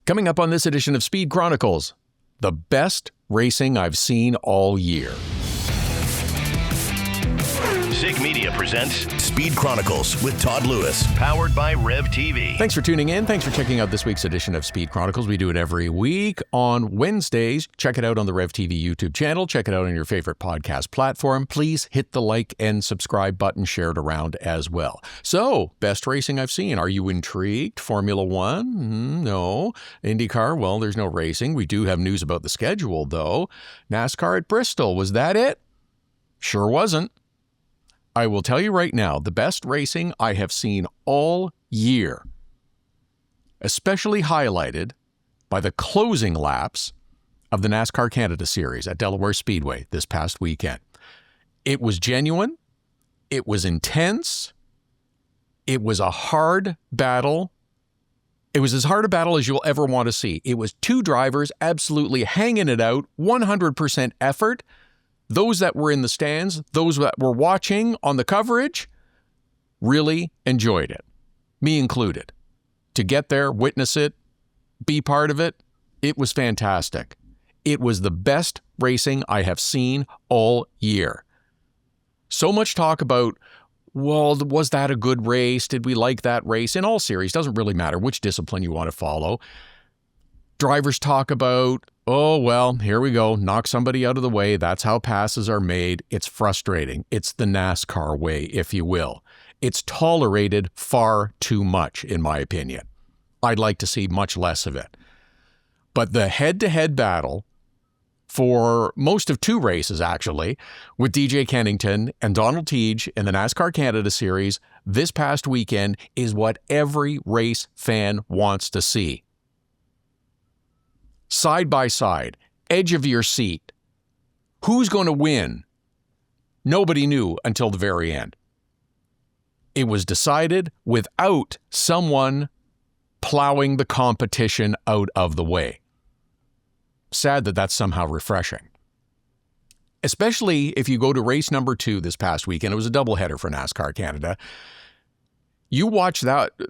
Coming up on this edition of Speed Chronicles, the best racing I've seen all year. Zig Media presents Speed Chronicles with Todd Lewis, powered by Rev TV. Thanks for tuning in. Thanks for checking out this week's edition of Speed Chronicles. We do it every week on Wednesdays. Check it out on the Rev TV YouTube channel. Check it out on your favorite podcast platform. Please hit the like and subscribe button, share it around as well. So, best racing I've seen. Are you intrigued? Formula One? No. IndyCar? Well, there's no racing. We do have news about the schedule, though. NASCAR at Bristol. Was that it? Sure wasn't. I will tell you right now, the best racing I have seen all year, especially highlighted by the closing laps of the NASCAR Canada series at Delaware Speedway this past weekend. It was genuine. It was intense. It was a hard battle. It was as hard a battle as you'll ever want to see. It was two drivers absolutely hanging it out, 100% effort. Those that were in the stands, those that were watching on the coverage, really enjoyed it, me included. To get there, witness it, be part of it, it was fantastic. It was the best racing I have seen all year. So much talk about, well, was that a good race? Did we like that race? In all series, doesn't really matter which discipline you want to follow. Drivers talk about, oh, well, here we go. Knock somebody out of the way. That's how passes are made. It's frustrating. It's the NASCAR way, if you will. It's tolerated far too much, in my opinion. I'd like to see much less of it. But the head-to-head battle for most of two races, actually, with DJ Kennington and Donald Teague in the NASCAR Canada series this past weekend is what every race fan wants to see. Side by side, edge of your seat. Who's going to win? Nobody knew until the very end. It was decided without someone plowing the competition out of the way. Sad that that's somehow refreshing. Especially if you go to race number 2 this past weekend. It was a doubleheader for NASCAR Canada. You watch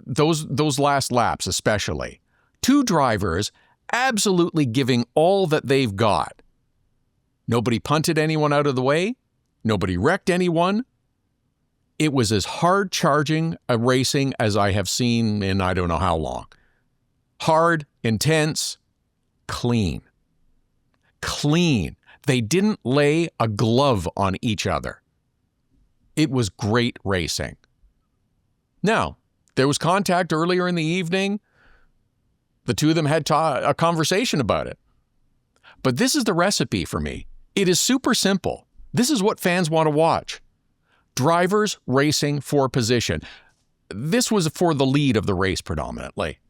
those last laps especially. Two drivers absolutely giving all that they've got. Nobody punted anyone out of the way. Nobody wrecked anyone. It was as hard charging a racing as I have seen in I don't know how long. Hard, intense, clean. Clean. They didn't lay a glove on each other. It was great racing. Now, there was contact earlier in the evening. The two of them had a conversation about it. But this is the recipe for me. It is super simple. This is what fans want to watch. Drivers racing for position. This was for the lead of the race predominantly.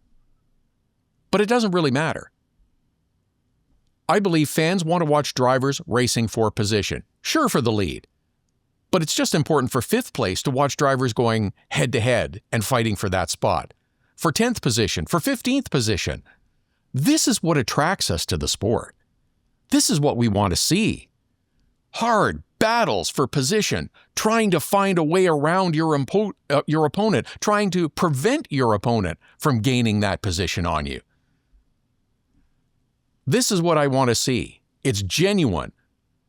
But it doesn't really matter. I believe fans want to watch drivers racing for position. Sure, for the lead. But it's just important for 5th place to watch drivers going head-to-head and fighting for that spot. For 10th position, for 15th position. This is what attracts us to the sport. This is what we want to see. Hard battles for position, trying to find a way around your opponent, trying to prevent your opponent from gaining that position on you. This is what I want to see. It's genuine.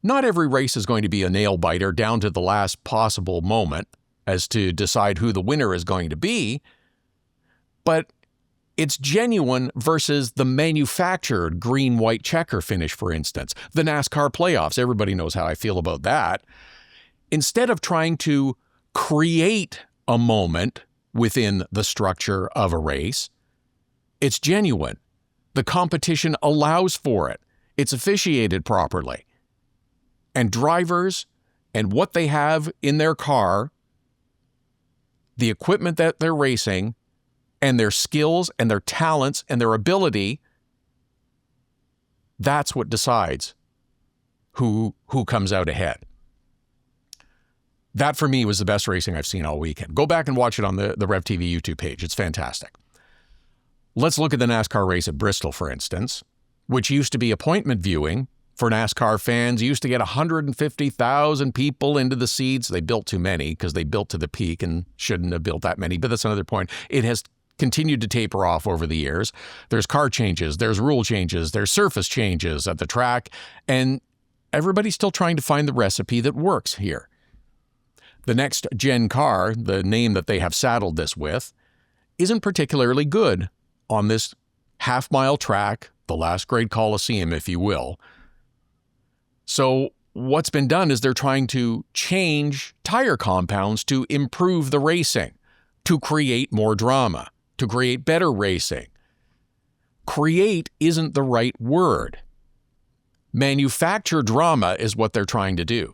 Not every race is going to be a nail-biter down to the last possible moment as to decide who the winner is going to be, but it's genuine versus the manufactured green-white checker finish, for instance. The NASCAR playoffs, everybody knows how I feel about that. Instead of trying to create a moment within the structure of a race, it's genuine. The competition allows for it. It's officiated properly. And drivers and what they have in their car, the equipment that they're racing, and their skills and their talents and their ability, that's what decides who comes out ahead. That, for me, was the best racing I've seen all weekend. Go back and watch it on the Rev TV YouTube page. It's fantastic. Let's look at the NASCAR race at Bristol, for instance, which used to be appointment viewing for NASCAR fans. Used to get 150,000 people into the seats. They built too many because they built to the peak and shouldn't have built that many, but that's another point. It has continued to taper off over the years. There's car changes, there's rule changes, there's surface changes at the track, and everybody's still trying to find the recipe that works here. The next gen car, the name that they have saddled this with, isn't particularly good on this half-mile track, the last grade Coliseum, if you will. So what's been done is they're trying to change tire compounds to improve the racing, to create more drama, to create better racing. Create isn't the right word. Manufacture drama is what they're trying to do.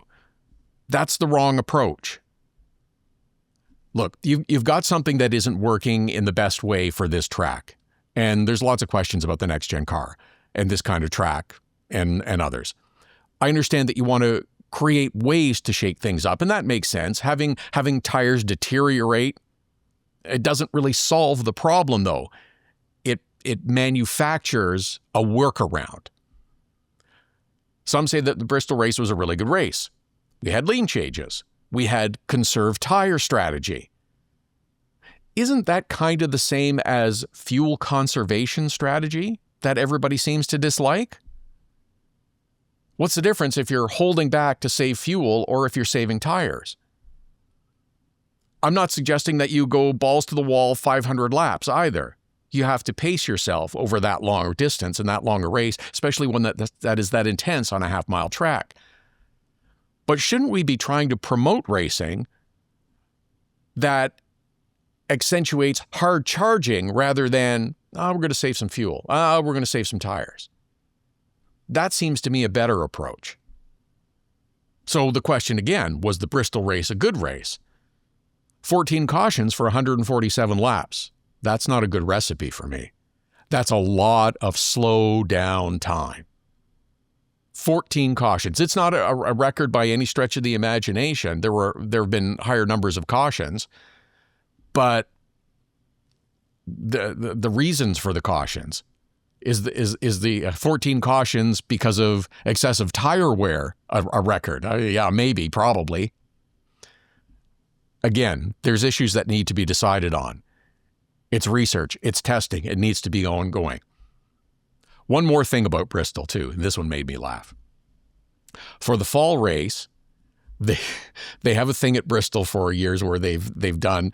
That's the wrong approach. Look, you've got something that isn't working in the best way for this track. And there's lots of questions about the next-gen car and this kind of track and others. I understand that you want to create ways to shake things up, and that makes sense. Having tires deteriorate, it doesn't really solve the problem, though. It manufactures a workaround. Some say that the Bristol race was a really good race. We had lean changes. We had conserved tire strategy. Isn't that kind of the same as fuel conservation strategy that everybody seems to dislike? What's the difference if you're holding back to save fuel or if you're saving tires? I'm not suggesting that you go balls to the wall 500 laps either. You have to pace yourself over that longer distance and that longer race, especially when that is that intense on a half-mile track. But shouldn't we be trying to promote racing that accentuates hard charging rather than, we're going to save some fuel, we're going to save some tires? That seems to me a better approach. So the question again, was the Bristol race a good race? 14 cautions for 147 laps. That's not a good recipe for me. That's a lot of slow down time. 14 cautions. It's not a record by any stretch of the imagination. There have been higher numbers of cautions, but the reasons for the cautions is the 14 cautions because of excessive tire wear a record? Yeah, maybe, probably. Again, there's issues that need to be decided on. It's research, it's testing, it needs to be ongoing. One more thing about Bristol, too, and this one made me laugh. For the fall race, they have a thing at Bristol for years where they've done,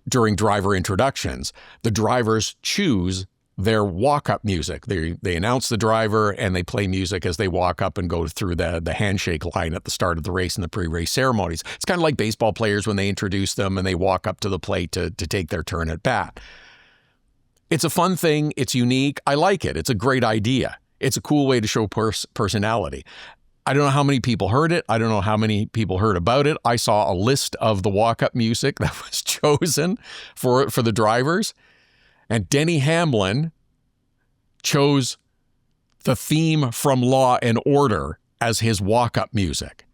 during driver introductions, the drivers choose their walk-up music. They announce the driver and they play music as they walk up and go through the handshake line at the start of the race and the pre-race ceremonies. It's kind of like baseball players when they introduce them and they walk up to the plate to take their turn at bat. It's a fun thing. It's unique. I like it. It's a great idea. It's a cool way to show personality. I don't know how many people heard it. I don't know how many people heard about it. I saw a list of the walk-up music that was chosen for the drivers. And Denny Hamlin chose the theme from Law and Order as his walk-up music.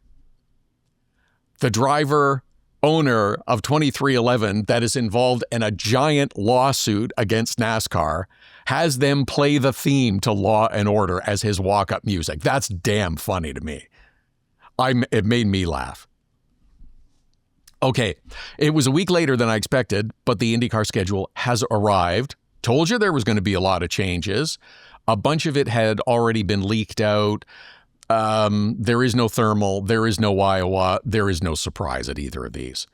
The driver owner of 2311 that is involved in a giant lawsuit against NASCAR has them play the theme to Law and Order as his walk-up music. That's damn funny to me. It made me laugh. Okay, it was a week later than I expected, but the IndyCar schedule has arrived. Told you there was going to be a lot of changes. A bunch of it had already been leaked out. There is no thermal. There is no Iowa. There is no surprise at either of these.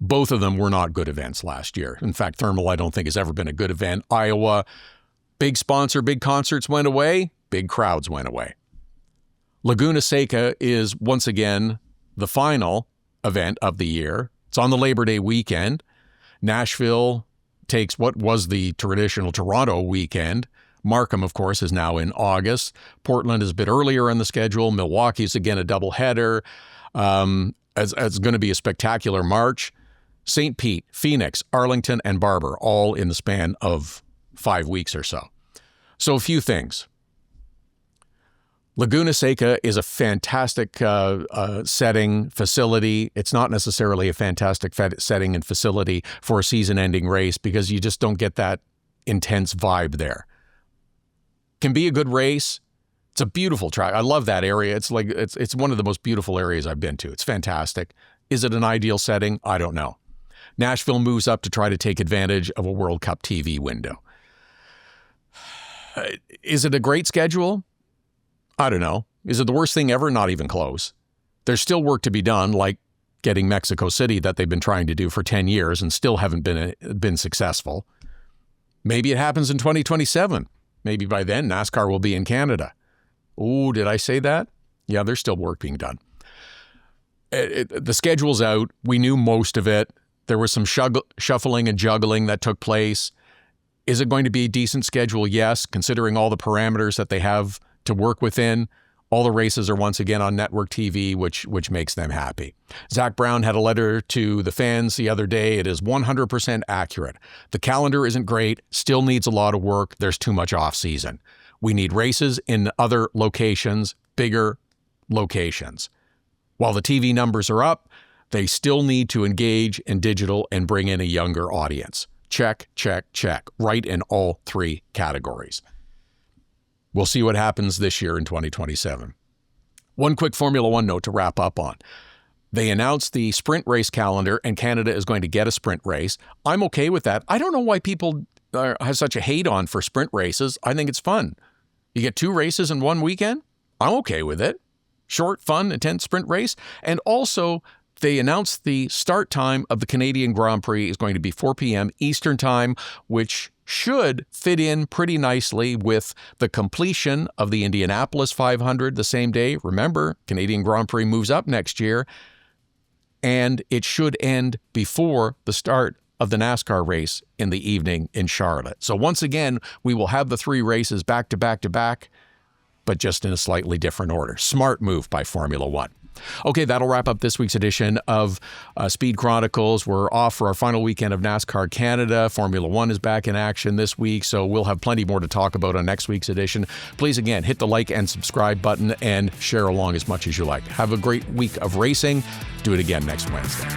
Both of them were not good events last year. In fact, thermal I don't think has ever been a good event. Iowa, big sponsor, big concerts went away. Big crowds went away. Laguna Seca is once again the final event of the year. It's on the Labor Day weekend. Nashville takes what was the traditional Toronto weekend. Markham, of course, is now in August. Portland is a bit earlier in the schedule. Milwaukee's again a doubleheader. It's going to be a spectacular March. St. Pete, Phoenix, Arlington, and Barber, all in the span of 5 weeks or so. So a few things. Laguna Seca is a fantastic setting, facility. It's not necessarily a fantastic setting and facility for a season-ending race because you just don't get that intense vibe there. Can be a good race. It's a beautiful track. I love that area. It's one of the most beautiful areas I've been to. It's fantastic. Is it an ideal setting? I don't know. Nashville moves up to try to take advantage of a World Cup TV window. Is it a great schedule? I don't know. Is it the worst thing ever? Not even close. There's still work to be done, like getting Mexico City that they've been trying to do for 10 years and still haven't been successful. Maybe it happens in 2027. Maybe by then NASCAR will be in Canada. Oh, did I say that? Yeah, there's still work being done. The schedule's out. We knew most of it. There was some shuffling and juggling that took place. Is it going to be a decent schedule? Yes, considering all the parameters that they have to work within. All the races are once again on network TV, which makes them happy. Zak Brown had a letter to the fans the other day. It is 100% accurate. The calendar isn't great, still needs a lot of work. There's too much off-season. We need races in other locations, bigger locations. While the TV numbers are up, they still need to engage in digital and bring in a younger audience. Check, check, check, right in all three categories. We'll see what happens this year in 2027. One quick Formula One note to wrap up on. They announced the sprint race calendar and Canada is going to get a sprint race. I'm okay with that. I don't know why people have such a hate on for sprint races. I think it's fun. You get 2 races in one weekend. I'm okay with it. Short, fun, intense sprint race. And also, they announced the start time of the Canadian Grand Prix is going to be 4 p.m. Eastern Time, which should fit in pretty nicely with the completion of the Indianapolis 500 the same day. Remember, Canadian Grand Prix moves up next year, and it should end before the start of the NASCAR race in the evening in Charlotte. So once again, we will have the 3 races back to back to back, but just in a slightly different order. Smart move by Formula One. Okay, that'll wrap up this week's edition of Speed Chronicles. We're off for our final weekend of NASCAR Canada. Formula One is back in action this week, so we'll have plenty more to talk about on next week's edition. Please, again, hit the like and subscribe button and share along as much as you like. Have a great week of racing. Do it again next Wednesday.